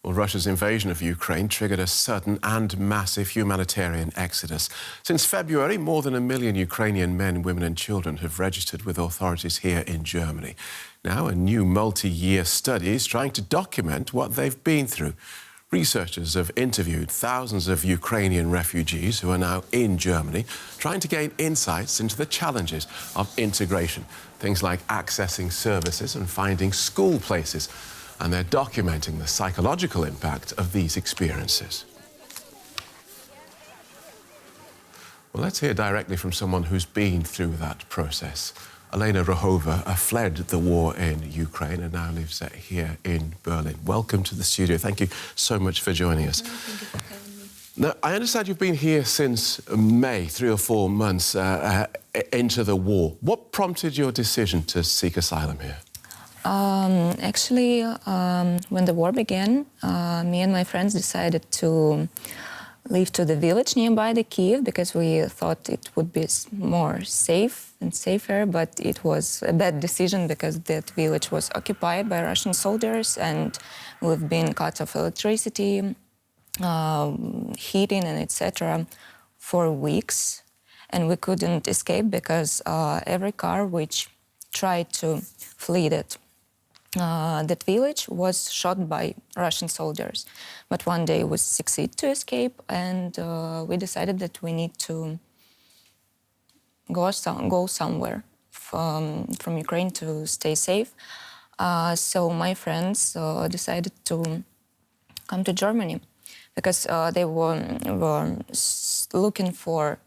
Well, Russia's invasion of Ukraine triggered a sudden and massive humanitarian exodus. Since February, more than 1 million Ukrainian men, women and children have registered with authorities here in Germany. Now, a new multi-year study is trying to document what they've been through. Researchers have interviewed thousands of Ukrainian refugees who are now in Germany, trying to gain insights into the challenges of integration, things like accessing services and finding school places. And they're documenting the psychological impact of these experiences. Well, let's hear directly from someone who's been through that process. Elena Rohova fled the war in Ukraine and now lives here in Berlin. Welcome to the studio. Thank you so much for joining us. Thank you for having me. Now, I understand you've been here since May, 3 or 4 months into the war. What prompted your decision to seek asylum here? Actually, when the war began, me and my friends decided to leave to the village nearby the Kiev because we thought it would be more safe and safer, but it was a bad decision because that village was occupied by Russian soldiers and we've been cut off electricity, heating and etc. for weeks, and we couldn't escape because every car which tried to flee that village was shot by Russian soldiers. But one day we succeeded to escape, and we decided that we need to go somewhere from Ukraine to stay safe. So my friends decided to come to Germany because they were looking for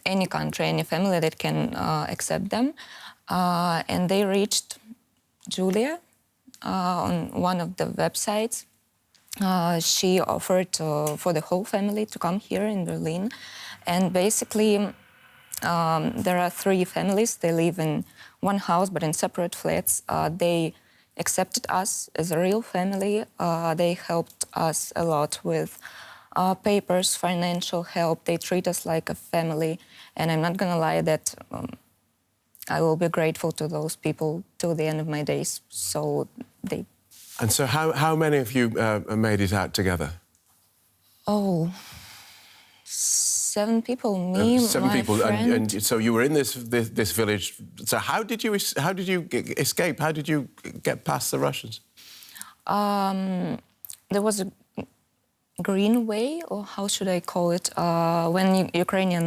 any country, any family that can accept them. And they reached Julia on one of the websites. She offered for the whole family to come here in Berlin. And basically, there are 3 families. They live in one house, but in separate flats. They accepted us as a real family. They helped us a lot with papers, financial help. They treat us like a family. And I'm not gonna lie that I will be grateful to those people till the end of my days. And so how many of you made it out together? Oh, 7 people. Me, 7 my people, friend. and so you were in this village. So how did you escape? How did you get past the Russians? There was a green way, or how should I call it, when Ukrainian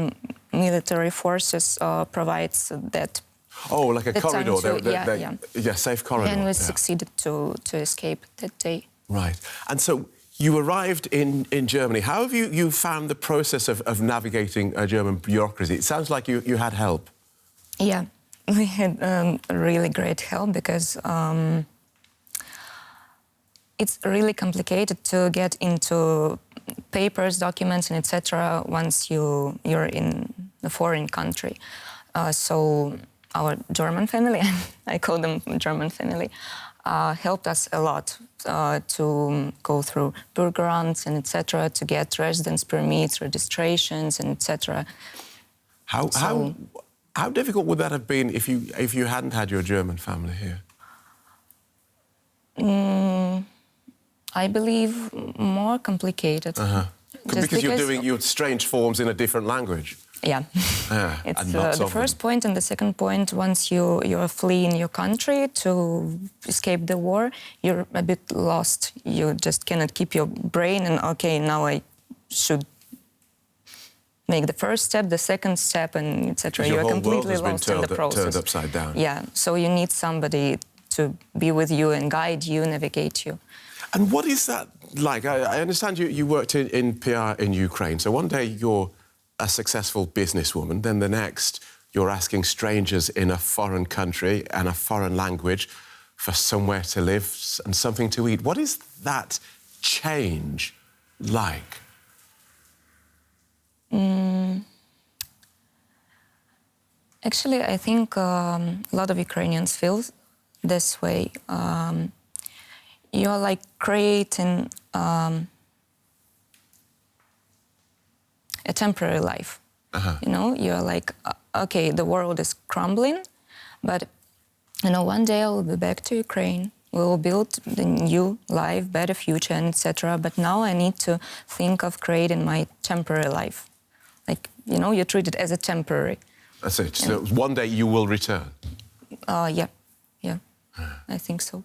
military forces provides that. Oh, like a corridor. Safe corridor. And we succeeded to escape that day. Right. And so you arrived in Germany. How have you found the process of navigating a German bureaucracy? It sounds like you had help. Yeah, we had really great help because it's really complicated to get into papers, documents, and etc. once you're in a foreign country. So our German family, I call them German family, helped us a lot to go through Bürgeramt and etc. to get residence permits, registrations, and etc. How difficult would that have been if you hadn't had your German family here? I believe more complicated. Because you're doing your strange forms in a different language. Yeah. It's the first point, and the second point, once you're fleeing your country to escape the war, you're a bit lost. You just cannot keep your brain and, okay, now I should make the first step, the second step, and etc. You're completely lost in the process. Turned upside down. Yeah, so you need somebody to be with you and guide you, navigate you. And what is that like? I understand you worked in PR in Ukraine, so one day you're a successful businesswoman, then the next you're asking strangers in a foreign country and a foreign language for somewhere to live and something to eat. What is that change like? Actually, I think a lot of Ukrainians feel this way. You're like creating a temporary life. You know, you're like, okay, the world is crumbling, but you know, one day I'll be back to Ukraine. we will build the new life, better future, and etc. But now I need to think of creating my temporary life. Like, you know, you treat it as a temporary. That's it. So one day you will return? Yeah, I think so.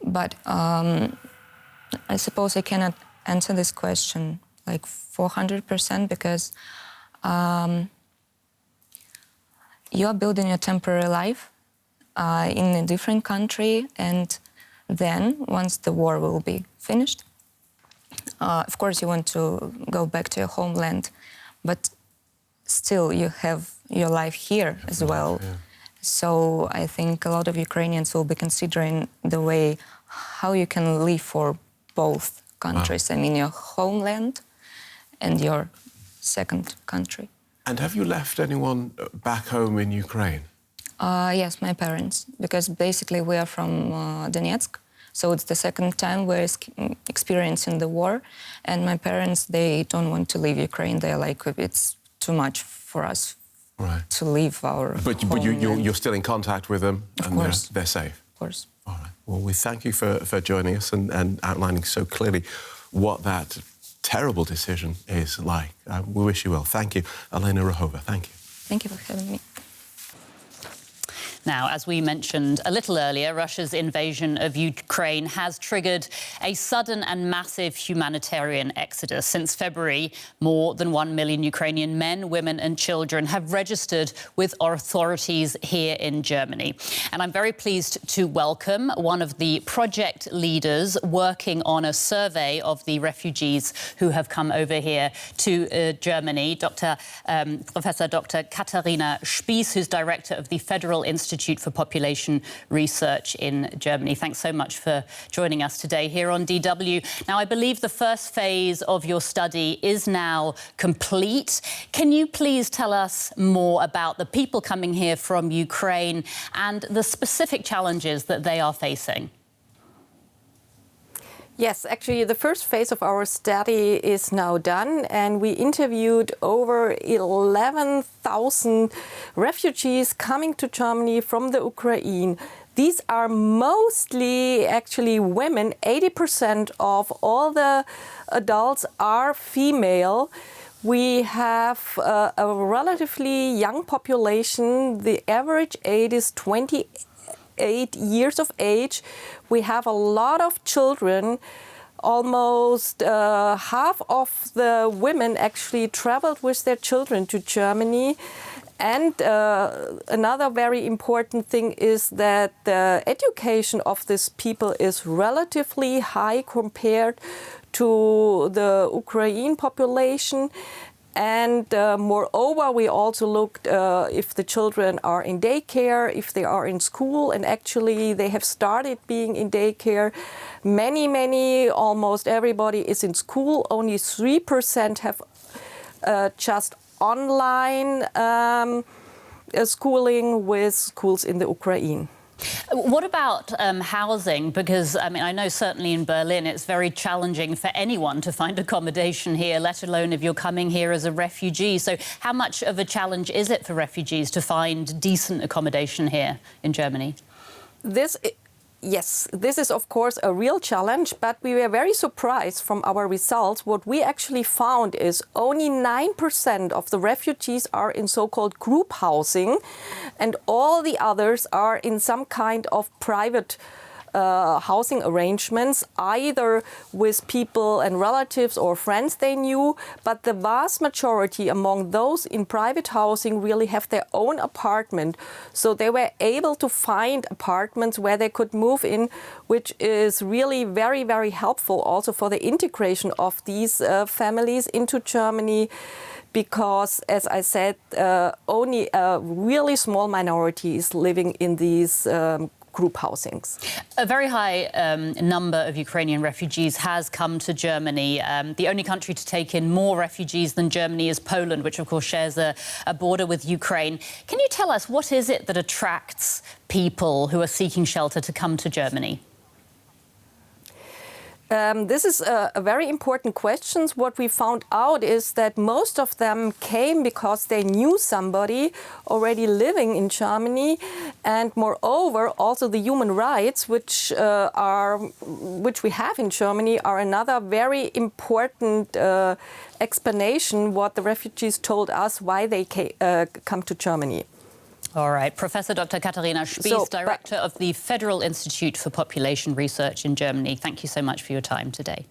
But I suppose I cannot answer this question like 400% because you are building your temporary life in a different country, and then once the war will be finished, of course you want to go back to your homeland, but still you have your life here as well. Yeah. So I think a lot of Ukrainians will be considering the way how you can live for both countries. I mean, your homeland and your second country. And have you left anyone back home in Ukraine? Yes, my parents, because basically we are from Donetsk, so it's the second time we're experiencing the war, and my parents, they don't want to leave Ukraine. They're like, it's too much for us to leave our But you're still in contact with them, and they're safe? Of course. All right. Well, we thank you for joining us and outlining so clearly what that terrible decision is like. We wish you well. Thank you, Elena Rahova. Thank you. Thank you for having me. Now, as we mentioned a little earlier, Russia's invasion of Ukraine has triggered a sudden and massive humanitarian exodus. Since February, more than 1 million Ukrainian men, women and children have registered with authorities here in Germany. And I'm very pleased to welcome one of the project leaders working on a survey of the refugees who have come over here to Germany, Professor Dr. Katharina Spies, who's director of the Federal Institute for Population Research in Germany. Thanks so much for joining us today here on DW. Now, I believe the first phase of your study is now complete. Can you please tell us more about the people coming here from Ukraine and the specific challenges that they are facing? Yes, actually, the first phase of our study is now done, and we interviewed over 11,000 refugees coming to Germany from the Ukraine. These are mostly actually women. 80% of all the adults are female. We have a relatively young population. The average age is 28 years of age. We have a lot of children. Almost half of the women actually traveled with their children to Germany. And another very important thing is that the education of these people is relatively high compared to the Ukrainian population. And moreover, we also looked if the children are in daycare, if they are in school, and actually they have started being in daycare. Many, almost everybody is in school. Only 3% have just online schooling with schools in the Ukraine. What about housing? Because, I mean, I know certainly in Berlin it's very challenging for anyone to find accommodation here, let alone if you're coming here as a refugee. So how much of a challenge is it for refugees to find decent accommodation here in Germany? Yes, this is of course a real challenge, but we were very surprised from our results. What we actually found is only 9% of the refugees are in so-called group housing, and all the others are in some kind of private housing arrangements, either with people and relatives or friends they knew. But the vast majority among those in private housing really have their own apartment. So they were able to find apartments where they could move in, which is really very helpful also for the integration of these families into Germany. Because, as I said, only a really small minority is living in these group housings. A very high number of Ukrainian refugees has come to Germany. The only country to take in more refugees than Germany is Poland, which of course shares a border with Ukraine. Can you tell us what is it that attracts people who are seeking shelter to come to Germany? This is a very important question. What we found out is that most of them came because they knew somebody already living in Germany, and moreover, also the human rights, which we have in Germany, are another very important explanation what the refugees told us why they come to Germany. All right. Professor Dr. Katharina Spies, Director of the Federal Institute for Population Research in Germany. Thank you so much for your time today.